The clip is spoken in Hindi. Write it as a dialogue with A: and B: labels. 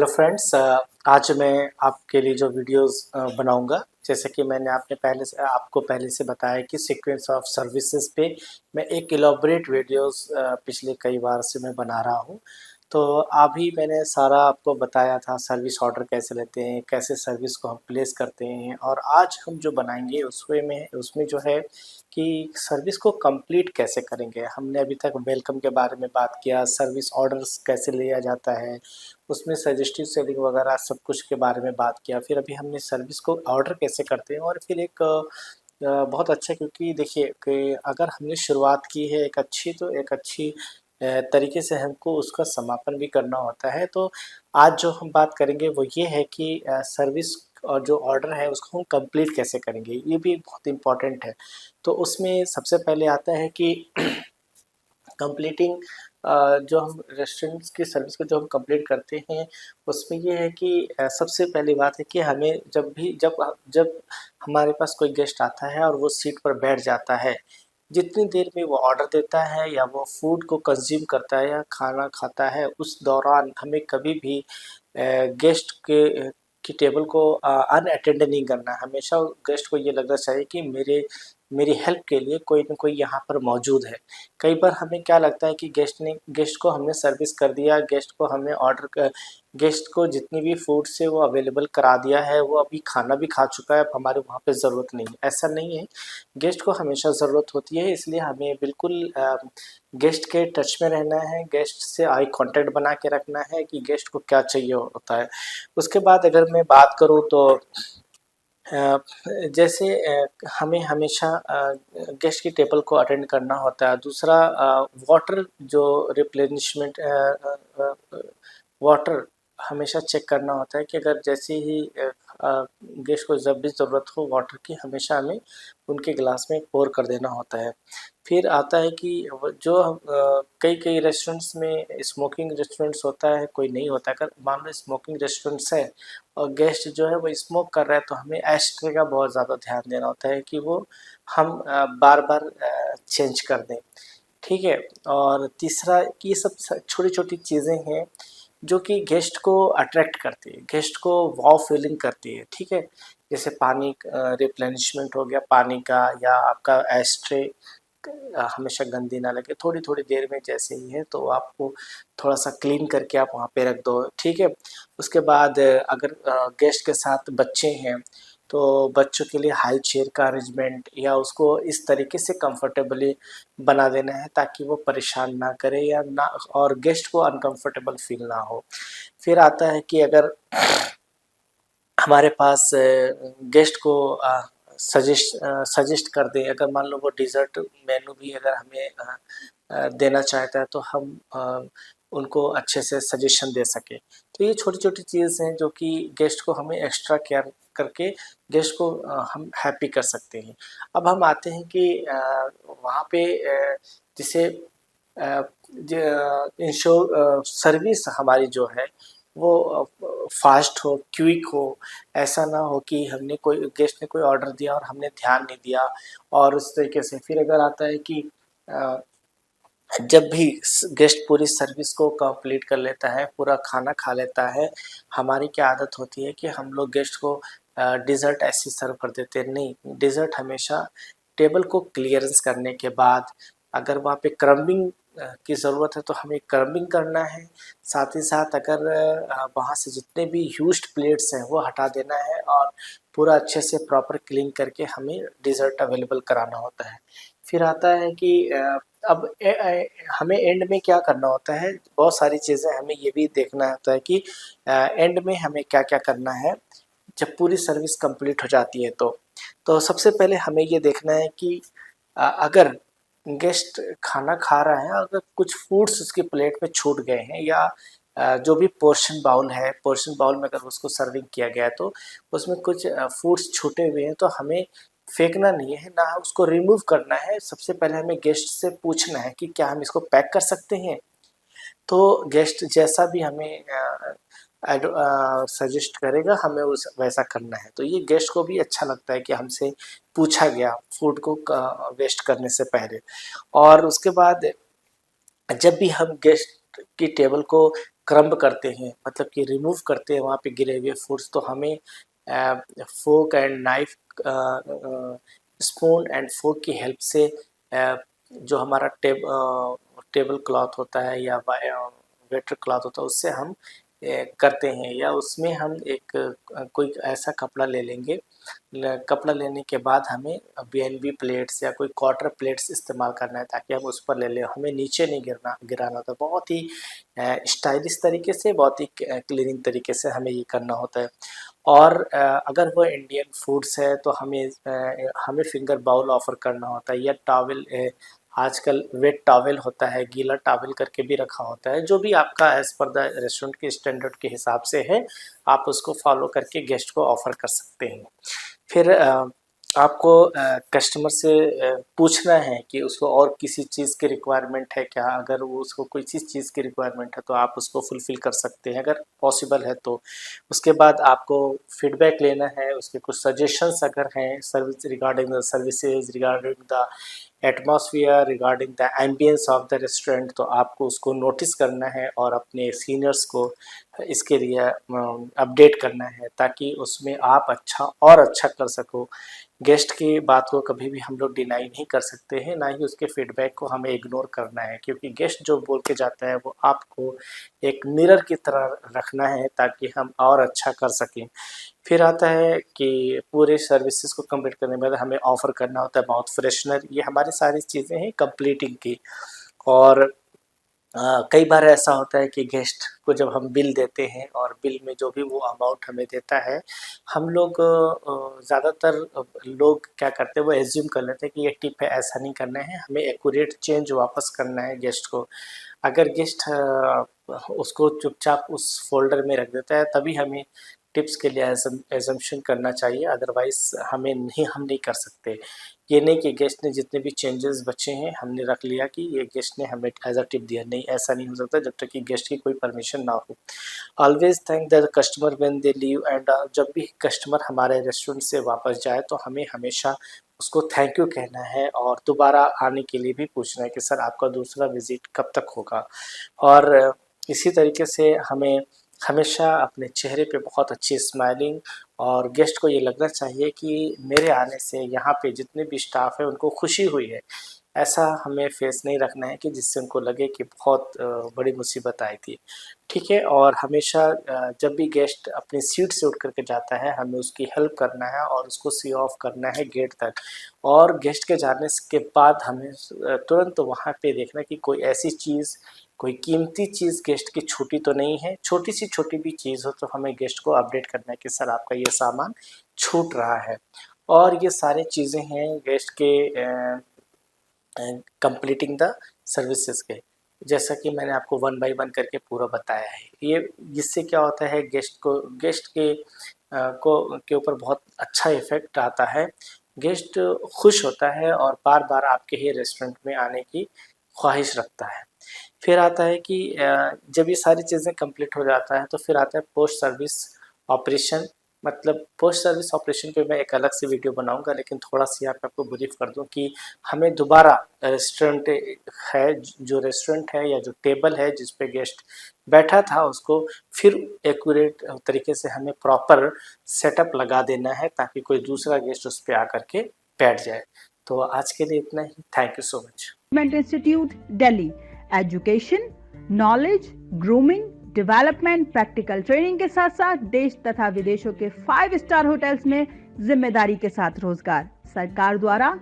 A: हेलो फ्रेंड्स, आज मैं आपके लिए जो वीडियोस बनाऊंगा, जैसे कि मैंने आपको पहले से बताया कि सीक्वेंस ऑफ सर्विसेज पे मैं एक इलॉबरेट वीडियोस पिछले कई बार से मैं बना रहा हूं। तो अभी मैंने सारा आपको बताया था, सर्विस ऑर्डर कैसे लेते हैं, कैसे सर्विस को हम प्लेस करते हैं। और आज हम जो बनाएंगे उसमें जो है कि सर्विस को कंप्लीट कैसे करेंगे। हमने अभी तक वेलकम के बारे में बात किया, सर्विस ऑर्डर्स कैसे लिया जाता है, उसमें सजेस्टिव सेलिंग वगैरह सब कुछ के बारे में बात किया। फिर अभी हमने सर्विस को ऑर्डर कैसे करते हैं, और फिर एक बहुत अच्छा, क्योंकि देखिए कि अगर हमने शुरुआत की है एक अच्छी तरीके से हमको उसका समापन भी करना होता है। तो आज जो हम बात करेंगे वो ये है कि सर्विस और जो ऑर्डर है उसको हम कंप्लीट कैसे करेंगे, ये भी बहुत इम्पॉर्टेंट है। तो उसमें सबसे पहले आता है कि कंप्लीटिंग जो हम रेस्टोरेंट्स की सर्विस को जो हम कंप्लीट करते हैं, उसमें ये है कि सबसे पहली बात है कि हमें जब हमारे पास कोई गेस्ट आता है और वो सीट पर बैठ जाता है, जितनी देर में वो ऑर्डर देता है या वो फूड को कंज्यूम करता है या खाना खाता है, उस दौरान हमें कभी भी गेस्ट की टेबल को अनअटेंड नहीं करना है। हमेशा गेस्ट को ये लगना चाहिए कि मेरी हेल्प के लिए कोई न कोई यहाँ पर मौजूद है। कई बार हमें क्या लगता है कि गेस्ट को हमने सर्विस कर दिया, गेस्ट को जितनी भी फूड से वो अवेलेबल करा दिया है, वो अभी खाना भी खा चुका है, अब हमारे वहाँ पे ज़रूरत नहीं है। ऐसा नहीं है, गेस्ट को हमेशा ज़रूरत होती है। इसलिए हमें बिल्कुल गेस्ट के टच में रहना है, गेस्ट से आई कांटेक्ट बना के रखना है कि गेस्ट को क्या चाहिए होता है। उसके बाद अगर मैं बात करूँ तो जैसे हमें हमेशा गेस्ट की टेबल को अटेंड करना होता है। दूसरा, वाटर जो रिप्लेनिशमेंट वाटर हमेशा चेक करना होता है कि अगर जैसे ही गेस्ट को जब भी ज़रूरत हो वाटर की, हमेशा हमें उनके गिलास में पोर कर देना होता है। फिर आता है कि कई रेस्टोरेंट्स में स्मोकिंग रेस्टोरेंट्स होता है, कोई नहीं होता। अगर मान लो स्मोकिंग रेस्टोरेंट्स है और गेस्ट जो है वो स्मोक कर रहा है, तो हमें एस्ट्रे का बहुत ज़्यादा ध्यान देना होता है कि वो हम बार बार चेंज कर दें। ठीक है। और तीसरा कि ये सब छोटी छोटी चीज़ें हैं जो कि गेस्ट को अट्रैक्ट करती है, गेस्ट को वाव फीलिंग करती है। ठीक है। जैसे पानी रिप्लेनिशमेंट हो गया पानी का, या आपका एस्ट्रे हमेशा गंदी ना लगे, थोड़ी थोड़ी देर में जैसे ही है तो आपको थोड़ा सा क्लीन करके आप वहाँ पे रख दो। ठीक है। उसके बाद अगर गेस्ट के साथ बच्चे हैं तो बच्चों के लिए हाई चेयर का अरेंजमेंट या उसको इस तरीके से कंफर्टेबली बना देना है ताकि वो परेशान ना करे या ना, और गेस्ट को अनकंफर्टेबल फील ना हो। फिर आता है कि अगर हमारे पास गेस्ट को सजेस्ट कर दें, अगर मान लो वो डिज़र्ट मेनू भी अगर हमें देना चाहता है तो हम उनको अच्छे से सजेशन दे सकें। तो ये छोटी छोटी चीज़ हैं जो कि गेस्ट को हमें एक्स्ट्रा केयर करके गेस्ट को हम हैप्पी कर सकते हैं। अब हम आते हैं कि वहाँ पे जिसे इंश्योर सर्विस हमारी जो है वो फास्ट हो, क्विक हो। ऐसा ना हो कि हमने कोई गेस्ट ने कोई ऑर्डर दिया और हमने ध्यान नहीं दिया, और उस तरीके से फिर अगर आता है कि जब भी गेस्ट पूरी सर्विस को कंप्लीट कर लेता है, पूरा खाना खा लेता है, हमारी क्या आदत होती है कि हम लोग गेस्ट को डिज़र्ट ऐसे सर्व कर देते हैं। नहीं, डिज़र्ट हमेशा टेबल को क्लियरेंस करने के बाद, अगर वहाँ पे क्रम्बिंग की ज़रूरत है तो हमें क्रम्बिंग करना है। साथ ही साथ अगर वहाँ से जितने भी यूज्ड प्लेट्स हैं वो हटा देना है, और पूरा अच्छे से प्रॉपर क्लीन करके हमें डिज़र्ट अवेलेबल कराना होता है। फिर आता है कि अब हमें एंड में क्या करना होता है, बहुत सारी चीज़ें हमें ये भी देखना होता है कि एंड में हमें क्या क्या करना है जब पूरी सर्विस कंप्लीट हो जाती है। तो सबसे पहले हमें ये देखना है कि अगर गेस्ट खाना खा रहा है, अगर कुछ फूड्स उसकी प्लेट में छूट गए हैं, या जो भी पोर्शन बाउल में अगर उसको सर्विंग किया गया है तो उसमें कुछ फूड्स छूटे हुए हैं, तो हमें फेंकना नहीं है ना, उसको रिमूव करना है। सबसे पहले हमें गेस्ट से पूछना है कि क्या हम इसको पैक कर सकते हैं। तो गेस्ट जैसा भी हमें सजेस्ट करेगा, हमें उस वैसा करना है। तो ये गेस्ट को भी अच्छा लगता है कि हमसे पूछा गया फूड को वेस्ट करने से पहले। और उसके बाद जब भी हम गेस्ट की टेबल को क्रम्ब करते हैं, मतलब कि रिमूव करते हैं वहाँ पे गिरे हुए फूड्स, तो हमें fork and knife, spoon and fork की हेल्प से जो हमारा टेबल क्लॉथ होता है या वेटर क्लॉथ होता है उससे हम करते हैं, या उसमें हम एक कोई ऐसा कपड़ा ले लेंगे। कपड़ा लेने के बाद हमें बीएनबी प्लेट्स या कोई क्वार्टर प्लेट्स इस्तेमाल करना है ताकि हम उस पर ले लें, हमें नीचे नहीं गिराना होता। बहुत ही स्टाइलिश तरीके से, बहुत ही क्लीनिंग तरीके से हमें ये करना होता है। और अगर वो इंडियन फूड्स है तो हमें फिंगर बाउल ऑफ़र करना होता है, या टॉवल, आजकल वेट टॉवल होता है, गीला टॉवल करके भी रखा होता है। जो भी आपका एज़ पर द रेस्टोरेंट के स्टैंडर्ड के हिसाब से है, आप उसको फॉलो करके गेस्ट को ऑफ़र कर सकते हैं। फिर आपको कस्टमर से पूछना है कि उसको और किसी चीज़ की रिक्वायरमेंट है क्या? अगर वो उसको कोई चीज़ की रिक्वायरमेंट है तो आप उसको फुलफ़िल कर सकते हैं अगर पॉसिबल है तो। उसके बाद आपको फीडबैक लेना है, उसके कुछ सजेशंस अगर हैं service regarding the services, regarding the atmosphere, regarding the ambience of the restaurant, तो आपको उसको नोटिस करना है और अपने सीनियर्स को इसके लिए अपडेट करना है ताकि उसमें आप अच्छा कर सको। गेस्ट की बात को कभी भी हम लोग डिनाई नहीं कर सकते हैं, ना ही उसके फीडबैक को हमें इग्नोर करना है, क्योंकि गेस्ट जो बोल के जाता है वो आपको एक मिरर की तरह रखना है ताकि हम और अच्छा कर सकें। फिर आता है कि पूरे सर्विसेज को कंप्लीट करने के बाद हमें ऑफ़र करना होता है माउथ फ्रेशनर। ये हमारी सारी चीज़ें हैं कंप्लीटिंग की। और कई बार ऐसा होता है कि गेस्ट को जब हम बिल देते हैं और बिल में जो भी वो अमाउंट हमें देता है, हम लोग ज़्यादातर लोग क्या करते हैं वो एज्यूम कर लेते हैं कि ये टिप है, ऐसा नहीं करना है, हमें एक्यूरेट चेंज वापस करना है गेस्ट को। अगर गेस्ट उसको चुपचाप उस फ़ोल्डर में रख देता है तभी हमें टिप्स के लिए एजम्पशन करना चाहिए, अदरवाइज़ हम नहीं कर सकते। ये नहीं कि गेस्ट ने जितने भी चेंजेस बचे हैं हमने रख लिया कि ये गेस्ट ने हमें एज़ अ टिप दिया, नहीं, ऐसा नहीं हो सकता जब तक कि गेस्ट की कोई परमिशन ना हो। Always thank the customer when they leave, and जब भी कस्टमर हमारे रेस्टोरेंट से वापस जाए तो हमें हमेशा उसको थैंक यू कहना है और दोबारा आने के लिए भी पूछना है कि सर आपका दूसरा विज़िट कब तक होगा। और इसी तरीके से हमें हमेशा अपने चेहरे पे बहुत अच्छी स्माइलिंग, और गेस्ट को ये लगना चाहिए कि मेरे आने से यहाँ पे जितने भी स्टाफ है उनको खुशी हुई है। ऐसा हमें फेस नहीं रखना है कि जिससे उनको लगे कि बहुत बड़ी मुसीबत आई थी। ठीक है, और हमेशा जब भी गेस्ट अपनी सीट से उठ कर के जाता है हमें उसकी हेल्प करना है और उसको सी ऑफ करना है गेट तक। और गेस्ट के जाने के बाद हमें तुरंत वहाँ पे देखना कि कोई ऐसी चीज़, कोई कीमती चीज़ गेस्ट की छूटी तो नहीं है। छोटी सी छोटी भी चीज़ हो तो हमें गेस्ट को अपडेट करना है कि सर आपका ये सामान छूट रहा है। और ये सारी चीज़ें हैं गेस्ट के कंप्लीटिंग द सर्विसेज के, जैसा कि मैंने आपको वन बाय वन करके पूरा बताया है। ये इससे क्या होता है गेस्ट के ऊपर बहुत अच्छा इफ़ेक्ट आता है। गेस्ट खुश होता है और बार-बार आपके ही रेस्टोरेंट में आने की ख्वाहिश रखता है। फिर आता है कि जब ये सारी चीज़ें कंप्लीट हो जाता है तो फिर आता है पोस्ट सर्विस ऑपरेशन। मतलब पोस्ट सर्विस ऑपरेशन पे मैं एक अलग से वीडियो बनाऊंगा, लेकिन थोड़ा सा यहाँ पे आपको ब्रीफ कर दूं कि हमें दोबारा रेस्टोरेंट है, जो रेस्टोरेंट है या जो टेबल है जिस पे गेस्ट बैठा था उसको फिर एक्यूरेट तरीके से हमें प्रॉपर सेटअप लगा देना है ताकि कोई दूसरा गेस्ट उस पर आकर के बैठ जाए। तो आज के लिए इतना ही। Thank you so much.
B: Institute Delhi, education, knowledge, grooming, development, practical training के साथ साथ देश तथा विदेशों के 5 स्टार होटल्स में जिम्मेदारी के साथ रोजगार। सरकार द्वारा